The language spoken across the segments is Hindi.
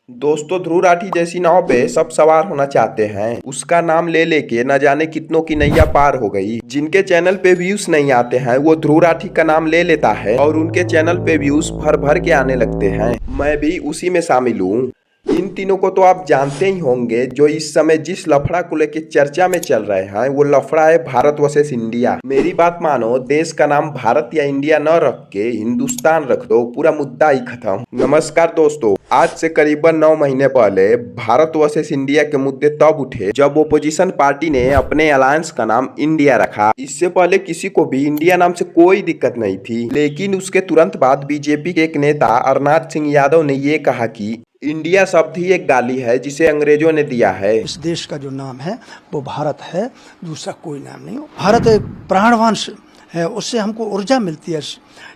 दोस्तों, ध्रुव राठी जैसी नाव पे सब सवार होना चाहते हैं। उसका नाम ले लेके न जाने कितनों की नैया पार हो गई। जिनके चैनल पे व्यूज नहीं आते हैं वो ध्रुव राठी का नाम ले लेता है और उनके चैनल पे व्यूज भर भर के आने लगते हैं। मैं भी उसी में शामिल हूँ। इन तीनों को तो आप जानते ही होंगे। जो इस समय जिस लफड़ा को लेके चर्चा में चल रहे हैं वो लफड़ा है भारत वर्सेस इंडिया। मेरी बात मानो, देश का नाम भारत या इंडिया न रख के हिंदुस्तान रख दो, पूरा मुद्दा ही खत्म। नमस्कार दोस्तों, आज से करीबन 9 महीने पहले भारत वर्सेस इंडिया के मुद्दे तब उठे जब ओपोजिशन पार्टी ने अपने अलायंस का नाम इंडिया रखा। इससे पहले किसी को भी इंडिया नाम से कोई दिक्कत नहीं थी, लेकिन उसके तुरंत बाद बीजेपी के एक नेता अरनाथ सिंह यादव ने ये कहा कि इंडिया शब्द ही एक गाली है जिसे अंग्रेजों ने दिया है। इस देश का जो नाम है वो भारत है, दूसरा कोई नाम नहीं। भारत एक प्राणवान है, उससे हमको ऊर्जा मिलती है,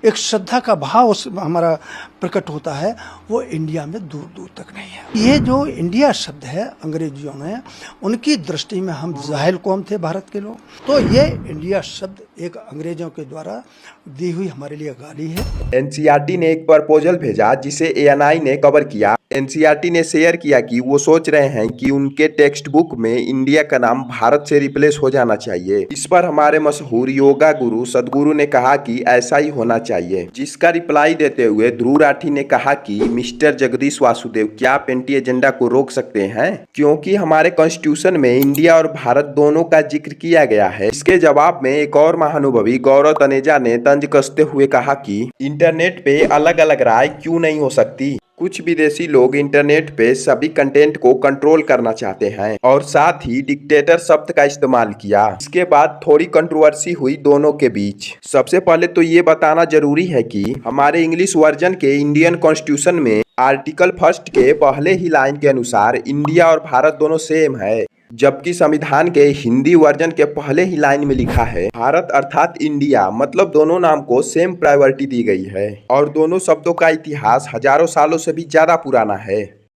एक श्रद्धा का भाव हमारा प्रकट होता है। वो इंडिया में दूर दूर तक नहीं है। ये जो इंडिया शब्द है अंग्रेजियों ने, उनकी दृष्टि में हम जाहिल कौम थे भारत के लोग, तो ये इंडिया शब्द एक अंग्रेजों के द्वारा दी हुई हमारे लिए गाली है। एनसीईआरटी ने एक प्रपोजल भेजा जिसे एएनआई ने कवर किया। एनसीईआरटी ने शेयर किया कि वो सोच रहे हैं कि उनके टेक्स्ट बुक में इंडिया का नाम भारत से रिप्लेस हो जाना चाहिए। इस पर हमारे मशहूर योगा गुरु सदगुरु ने कहा कि ऐसा ही होना चाहिए, जिसका रिप्लाई देते हुए ध्रुव राठी ने कहा कि मिस्टर जगदीश वासुदेव, क्या आप एंटी एजेंडा को रोक सकते हैं, क्योंकि हमारे कॉन्स्टिट्यूशन में इंडिया और भारत दोनों का जिक्र किया गया है। इसके जवाब में एक और महानुभवी गौरव तनेजा ने तंज कसते हुए कहा कि इंटरनेट पे अलग अलग राय क्यों नहीं हो सकती। कुछ विदेशी लोग इंटरनेट पे सभी कंटेंट को कंट्रोल करना चाहते हैं और साथ ही डिक्टेटर शब्द का इस्तेमाल किया। इसके बाद थोड़ी कंट्रोवर्सी हुई दोनों के बीच। सबसे पहले तो ये बताना जरूरी है कि हमारे इंग्लिश वर्जन के इंडियन कॉन्स्टिट्यूशन में आर्टिकल 1 के पहले ही लाइन के अनुसार इंडिया और भारत दोनों सेम है, जबकि संविधान के हिंदी वर्जन के पहले ही लाइन में लिखा है भारत अर्थात इंडिया। मतलब दोनों नाम को सेम प्रायोरिटी दी गई है और दोनों शब्दों का इतिहास हजारों सालों से भी ज्यादा पुराना है।